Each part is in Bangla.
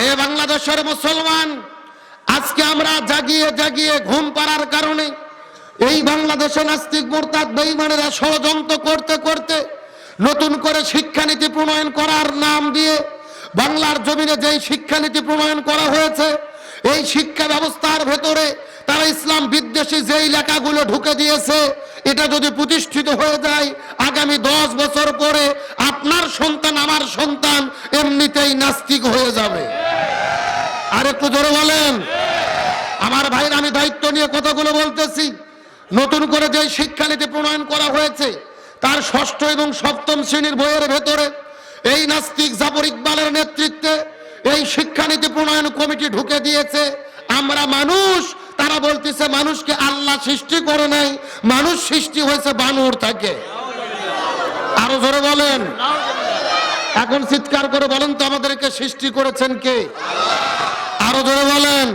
এ বাংলাদেশের মুসলমান, আজকে আমরা জাগিয়ে জাগিয়ে ঘুম পাড়ার কারণে এই বাংলাদেশে নাস্তিক মুরতাদ বেঈমানেরা ষড়যন্ত্র করতে করতে নতুন করে শিক্ষানীতি প্রণয়ন করার নাম দিয়ে বাংলার জমিনে যেই শিক্ষানীতি প্রণয়ন করা হয়েছে, এই শিক্ষা ব্যবস্থার ভেতরে তারা ইসলাম বিদ্বেষী যেই লেখাগুলো ঢুকে দিয়েছে, এটা যদি প্রতিষ্ঠিত হয়ে যায় আগামী 10 বছর পরে আপনার সন্তান আমার সন্তান এমনিতেই নাস্তিক হয়ে যাবে। আর একটু জোরে বলেন। আমার ভাইরা, আমি দায়িত্ব নিয়ে কথাগুলো বলতেছি। নতুন করে যে শিক্ষানীতি প্রণয়ন করা হয়েছে তার 6ষ্ঠ এবং 7ম শ্রেণীর বইয়ের ভেতরে এই নাস্তিক জাফর ইকবালের নেতৃত্বে এই শিক্ষানীতি প্রণয়ন কমিটি ঢুকে দিয়েছে। আমরা মানুষ, তারা বলতেছে মানুষকে আল্লাহ সৃষ্টি করে নাই, মানুষ সৃষ্টি হয়েছে বানর থেকে। আরো জোরে বলেন। এখন চিৎকার করে বলেন তো, আমাদেরকে সৃষ্টি করেছেন কে? আরো জোরে বলেন।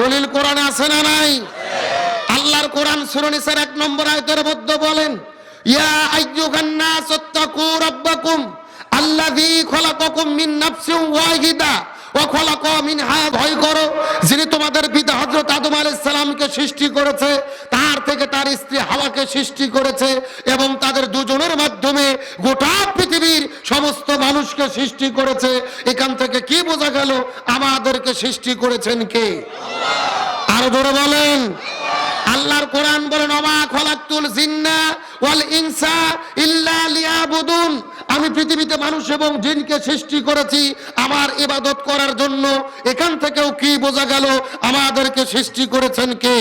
দলিল কোরআনে আছে না নাই? আল্লাহর কোরআন সূরা নিসার 1 নম্বর আয়াতের মধ্যে বলেন, ইয়া আইয়ুহান নাস তাকু রাব্বাকুম আল্লাযী খলাকাকুম মিন নাফসিন ওয়াহিদা ওয়া খলাকা মিনহা, ভয় করো যিনি তোমাদের পিতা হযরত আদম আলাইহিস সালামকে সৃষ্টি করেছে, তার থেকে তার স্ত্রী হাওয়াকে সৃষ্টি করেছে এবং তাদের দুজনের মাধ্যমে গোটা পৃথিবীর সমস্ত মানুষকে সৃষ্টি করেছে। এখান থেকে কি বোঝা গেল? আমাদেরকে সৃষ্টি করেছেন কে? আরো জোরে বলেন। আল্লাহর কোরআন বলেন, ওমা খলাকতুল জিন্না ওয়াল ইনসা ইল্লা লিয়াবুদুন, আমি পৃথিবীতে মানুষ এবং জিনকে সৃষ্টি করেছি আমার ইবাদত করার জন্য। এখান থেকেও কি বোঝা গেল? আমাদেরকে সৃষ্টি করেছেন কে?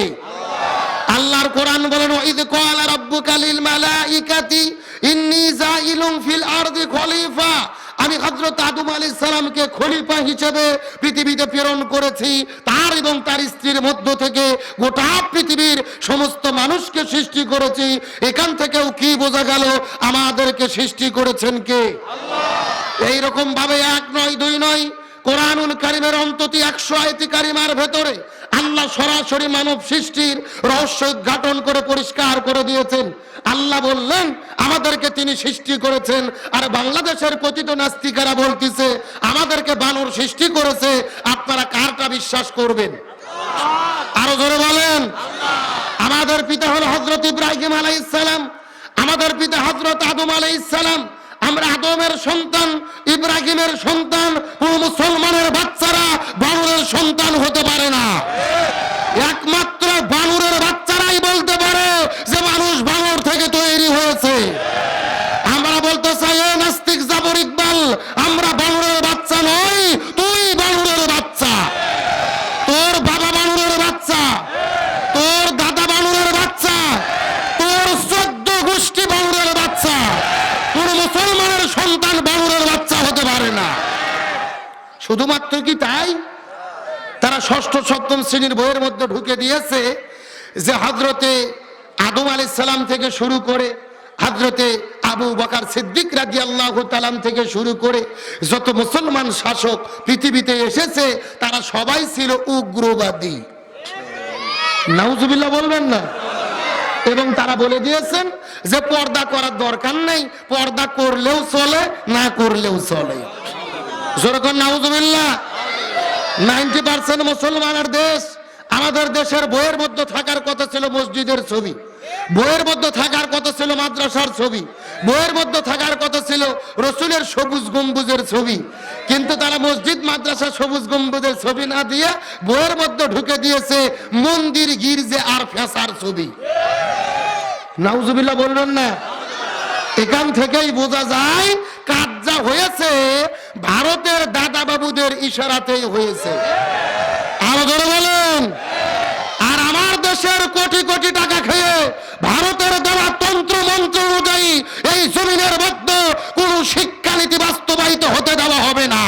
আল্লাহর কোরআন বলেন, ওয়াইদ ক্বালা রাব্বুকা লিল মালাইকাতি ইন্নী জাইলুন ফিল আরদি খলিফা, আমি হযরত আদম আলাইহিস সালামকে খলিফা হিসেবে পৃথিবীতে প্রেরণ করেছি, তার এবং তার স্ত্রীর মধ্য থেকে গোটা পৃথিবীর সমস্ত মানুষকে সৃষ্টি করেছি। এখান থেকেও কি বোঝা গেল? আমাদেরকে সৃষ্টি করেছেন কে? আল্লাহ। এইরকম ভাবে 1 নয় 2 নয়, কোরআনুল কারীমের অন্তত 100 আয়াত কারিমার ভেতরে আল্লাহ সরাসরি মানব সৃষ্টির রহস্য উদ্ঘাটন করে পরিষ্কার করে দিয়েছেন। আল্লাহ বললেন আমাদেরকে তিনি সৃষ্টি করেছেন, আর বাংলাদেশের কথিত নাস্তিকেরা বলতেছে আমাদেরকে বানর সৃষ্টি করেছে। আপনারা কারটা বিশ্বাস করবেন? আরো জোরে বলেন। আমাদের পিতা হলো হযরত ইব্রাহিম আলাইহিস সালাম, আমাদের পিতা হযরত আদম আলাইহিস সালাম। আমরা আদমের সন্তান, ইব্রাহিমের সন্তান। কোন মুসলমানের বাচ্চারা বানরের সন্তান হতে পারে না। একমাত্র বানরের বাচ্চারাই বলতে পারে যে মানুষ বানর থেকে তৈরি হয়েছে। আমরা বলতে চাই, এ নাস্তিক জাফর ইকবাল, আমরা বানরের বাচ্চা নই, তুই বানরের বাচ্চা। তোর বাবা বানরের বাচ্চা, তোর দাদা বানরের বাচ্চা, তোর 14 গোষ্ঠী বানরের বাচ্চা। কোন মুসলমানের সন্তান বানরের বাচ্চা হতে পারে না। শুধুমাত্র কি তাই? তারা 6ষ্ঠ 7ম শ্রেণীর বইয়ের মধ্যে ঢুকে দিয়েছে যে হযরতে আদম আলাইহিস সালাম থেকে শুরু করে হযরতে আবু বকর সিদ্দিক রাদিয়াল্লাহু তাআলা থেকে শুরু করে যত মুসলমান শাসক পৃথিবীতে এসেছে তারা সবাই ছিল উগ্রবাদী। নাউজুবিল্লাহ বলবেন না? এবং তারা বলে দিয়েছেন যে পর্দা করার দরকার নেই, পর্দা করলেও চলে, না করলেও চলে। যেরকম নাউজুবিল্লাহ। 90% মুসলমানের দেশ। আমাদের দেশের বইয়ের মধ্যে থাকার কথা ছিল মসজিদের ছবি, বইয়ের মধ্যে থাকার কথা ছিল মাদ্রাসার ছবি, বইয়ের মধ্যে থাকার কথা ছিল রসুলের সবুজ গম্বুজের ছবি। কিন্তু তারা মসজিদ মাদ্রাসা সবুজ গম্বুজের ছবি না দিয়ে বইয়ের মধ্যে ঢুকে দিয়েছে মন্দির, গির্জে আর ফেসার ছবি। নাউজুবিল্লাহ বলবেন না? এখান থেকেই বোঝা যায় কাজ যা হয়েছে ভারতের দাদা বাবুদের ইশারাতেই হয়েছে। আরো জোরে বলেন। আর আমার দেশের কোটি কোটি টাকা খেয়ে ভারতের দেওয়া তন্ত্র মন্ত্র অনুযায়ী এই জমিনের মধ্যে কোন শিক্ষানীতি বাস্তবায়িত হতে দেওয়া হবে না।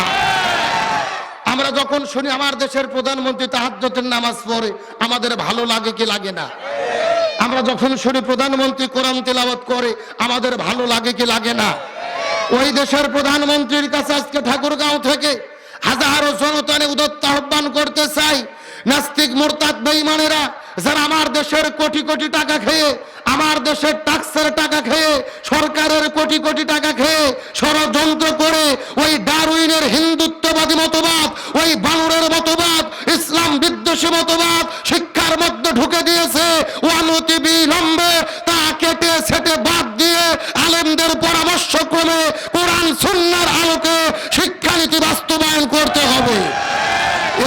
আমরা যখন শুনি আমার দেশের প্রধানমন্ত্রী তাহাজ্জুদের নামাজ পড়ে, আমাদের ভালো লাগে কি লাগে না? আমরা যখন শুনি প্রধানমন্ত্রী কোরআন তেলাওয়াত করে, আমাদের ভালো লাগে কি লাগে না? ওই দেশের প্রধানমন্ত্রীর কাছে আজকে ঠাকুরগাঁও থেকে হাজারো জনতানে উদ্যত আহ্বান করতে চাই, নাস্তিক মুরতাদ বেঈমানেরা যারা আমার দেশের কোটি কোটি টাকা খেয়ে, আমার দেশের ট্যাক্সের টাকা খেয়ে, সরকারের কোটি কোটি টাকা খেয়ে ষড়যন্ত্র করে ওই ডারউইনের হিন্দুত্ববাদী মতবাদ ওই বানরের মতবাদ, ইসলাম বিদ্বেষী মতবাদ শিক্ষার মধ্যে ঢুকে দিয়েছে। অনতি বিলম্বে তা কেটে সেটে বাদ দিয়ে আলেমদের পরামর্শ ক্রমে কোরআন সুন্নাহর আলোকে শিক্ষানীতি বাস্তবায়ন করতে হবে।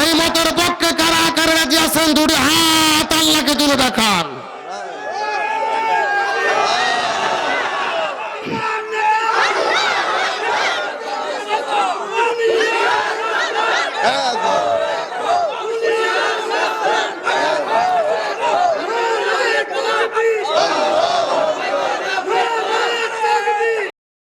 এই মতের পক্ষে কারা কারা রাজি আছেন? দুটি হাত আল্লাহকে তুলে দেখা।